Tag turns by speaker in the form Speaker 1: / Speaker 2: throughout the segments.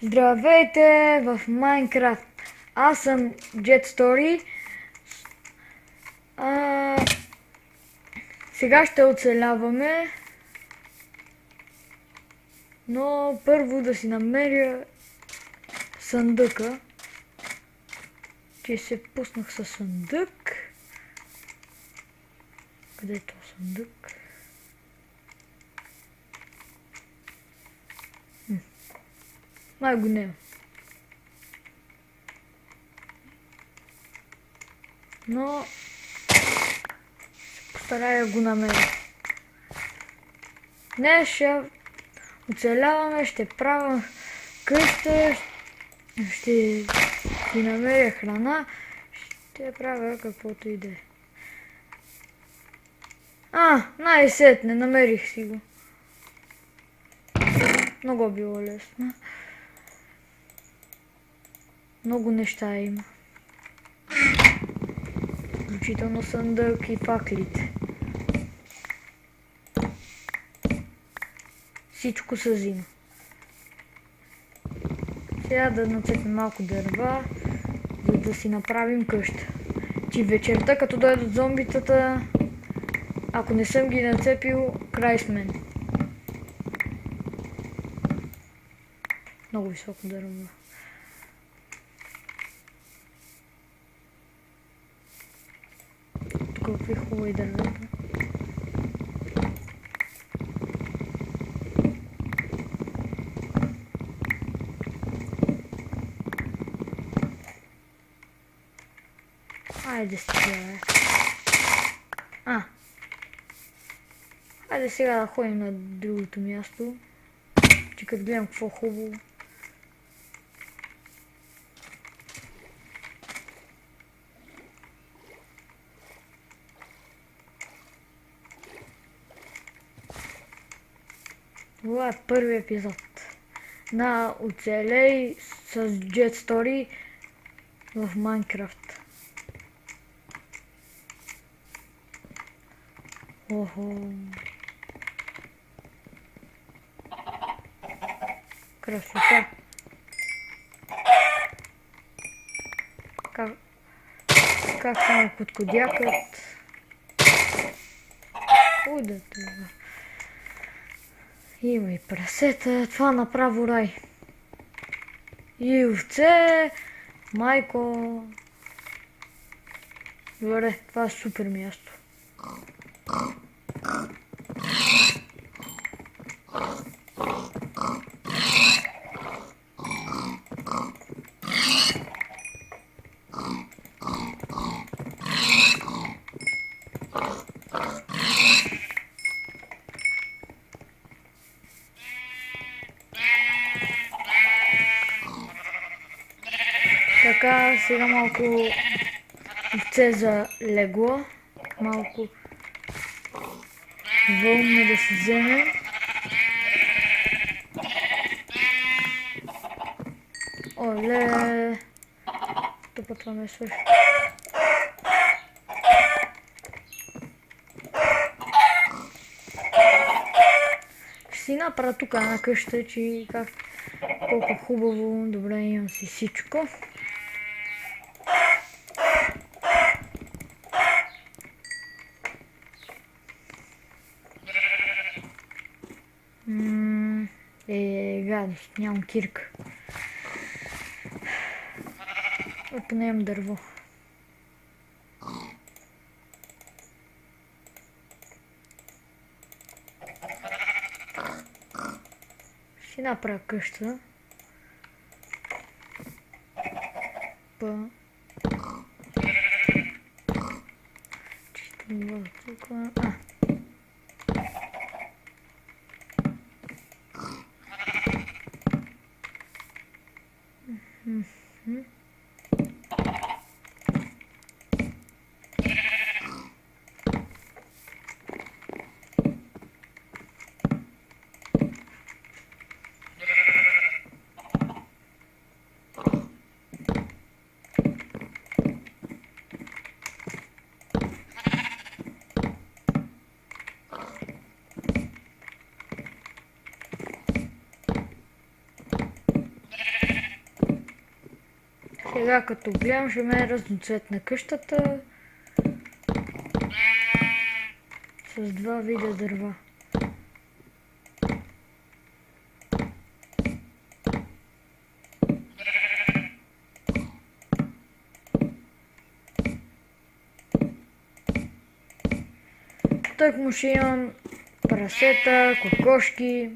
Speaker 1: Здравейте в Майнкрафт. Аз съм Jet Story. Сега ще оцеляваме. Но първо да си намеря съндъка. Че се пуснах със съндък. Къде е този съндък? Май го няма. Но постарая го намеря. Днес ще оцеляваме, ще правя къща, ще си намеря храна, ще правя каквото и да е. Най-сетне, намерих си го. Много било лесно. Много неща има. Включително съндък и факлите. Всичко се взима. Сега да нацепим малко дърва, за да си направим къща. Че вечерта, като дойдат зомбитата, ако не съм ги нацепил, край с мен. Много високо дърва. Тук какви хубави дървета. Хайде сега. Хайде сега да ходим на другото място. Че като гледам какво хубаво. Това е първи епизод на оцелей с Jet Story в Майнкрафт. Охо. Красота. Как само подходякат. Куда това? Има и прасета. Това направо рай. И овце. Майко. Добре, това е супер място. Така, сега малко овце за легло. Малко вълна да се вземе. Оле! Топътваме също. Ще си направя тук една къща, че колко хубаво, добре имам си всичко. Гадост, нямам кирка. Поне имам дърво. Ще направя къща. Чисто тук. Сега като гледам, ще ме е разноцветна къщата. С два вида дърва. Тък му ще имам прасета, кокошки.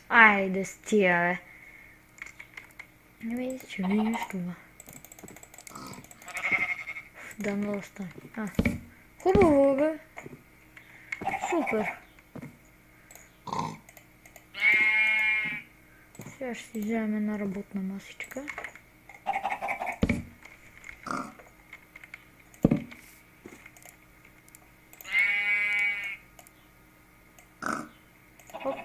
Speaker 1: Айде стига, бе. Не ми ще видиш това. Да, много стане. Хубаво, бе. Супер. Сега ще си вземем една работна масичка. Хоп.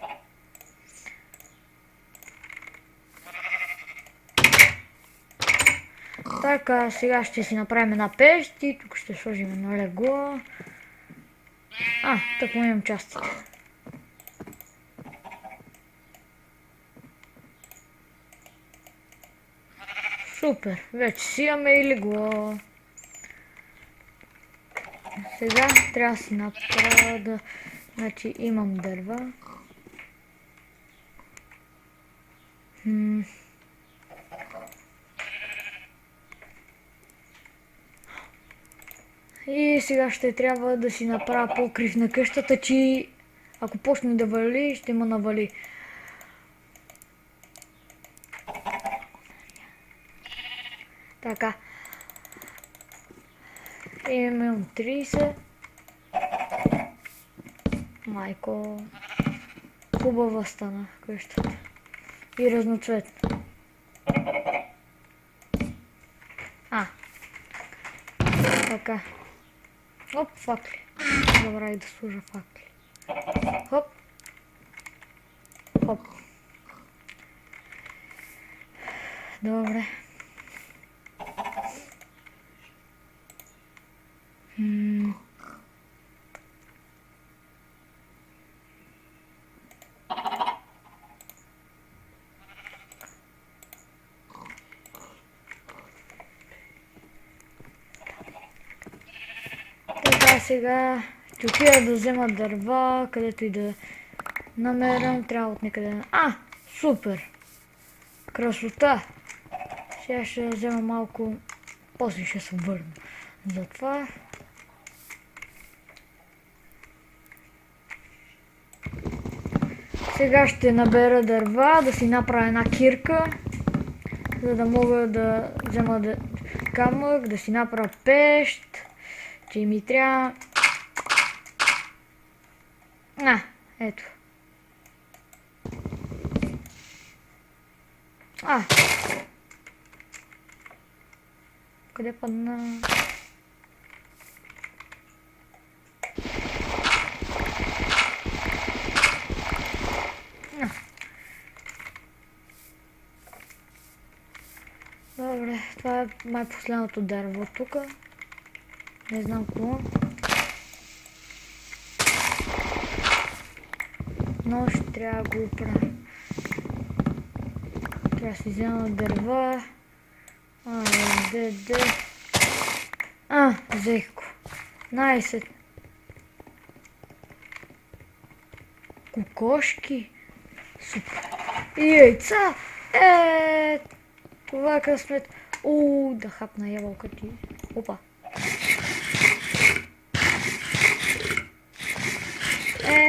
Speaker 1: Така, сега ще си направим една пещ и тук ще сложим едно легло. Тък му имам частите. Супер, вече си имаме и легло. Сега трябва да си направя да... Значи имам дърва. И сега ще трябва да си направя покрив на къщата, че ако почне да вали, ще ме навали. Така. Имам 30. Майко. Хубава стана къщата. И разноцветна. Така. Оп, факли. Забравих да служа факли. Хоп. Хоп. Добре. Така, сега ще отида да взема дърва, където и да намерям, трябва от някъде. Супер! Красота! Сега ще взема малко, после ще се върна. Затова сега ще набера дърва, да си направя една кирка, за да мога да взема камък, да си направя пещ, че ми трябва. Ето. Къде падна? Добре, това е май последното дърво тук. Не знам какво. Но ще трябва да го оправя. Трябва да си взема дърва. Взех го. Най-сетне. Кокошки. Супер. И яйца. Това е късмет. Да хапна ябълка ти. Опа.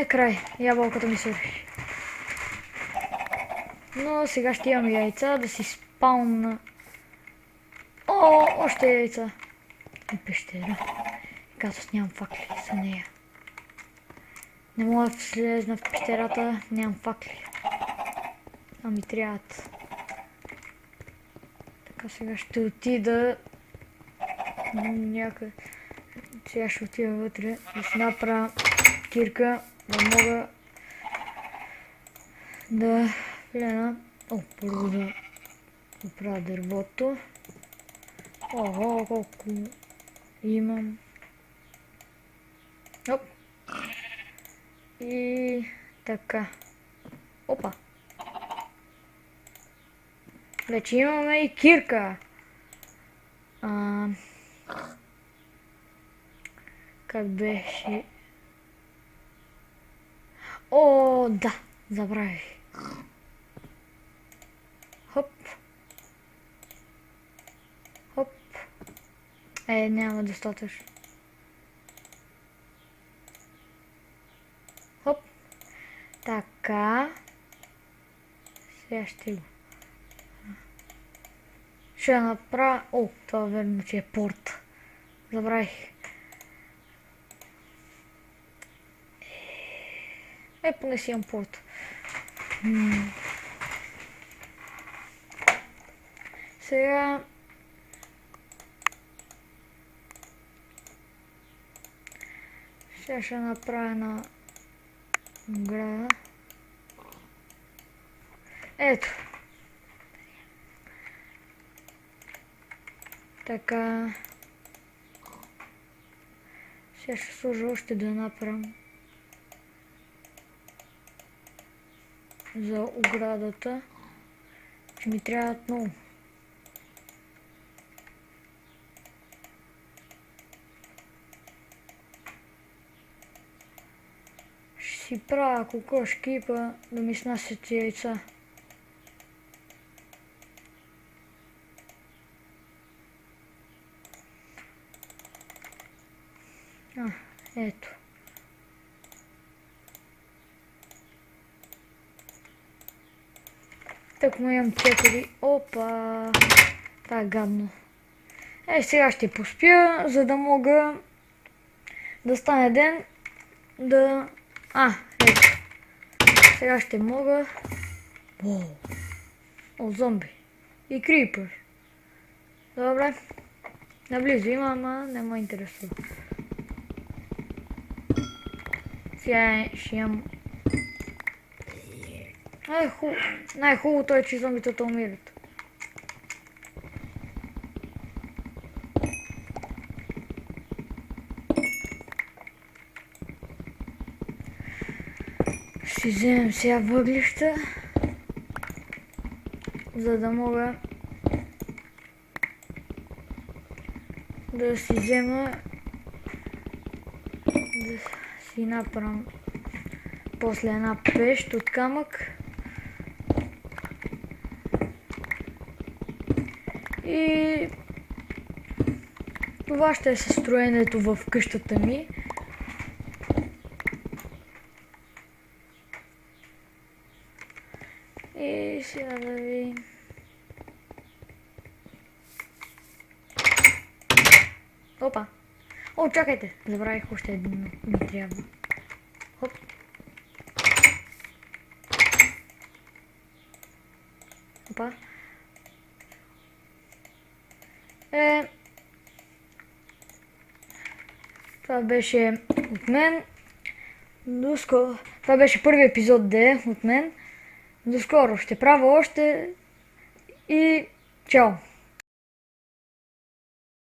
Speaker 1: Край. Ябълката ми се реши. Но сега ще имам яйца да си спаунна. Още яйца. И пещера. Казват, нямам факли за нея. Не мога да слезна в пещерата, нямам факли. Ами трябват. Така, сега ще отида някъде. Сега ще отида вътре да си направя кирка, да мога да влена. Първо да оправя дървото. Колко имам. Оп. И така. Опа. Вече имаме и кирка. Как беше? О, да, забравих. Хоп. Хоп. Няма достатъчно. Хоп. Така. Сега ще го. Ще направя... О, това верно, че е порт. Забравих. Поне си имам порт. Сега... Сега ще направя на града. Ето. Така. Сега ще сложа още да направим за оградата. Ще ми трябват много. Ще си правя кокошки, па да ми снасят яйца. Ето. Так му имам 4. Опа! Това е гадно. Сега ще поспя, за да мога да стане ден. Ето. Сега ще мога. О, зомби. И крипър. Добре. Наблизо има, ама не ме интересува. Сега ще имам... Най-хубавото е, че зомбитата умират. Ще вземем сега въглища, за да мога да си взема, да си направим после една пещ от камък. И това ще е състроението в къщата ми. И сега да ви... Опа! О, чакайте! Забравих още един, ми трябва. Хоп! Опа! Това беше от мен. До скоро. Това беше първи епизод от мен. До скоро. Ще правя още и чао!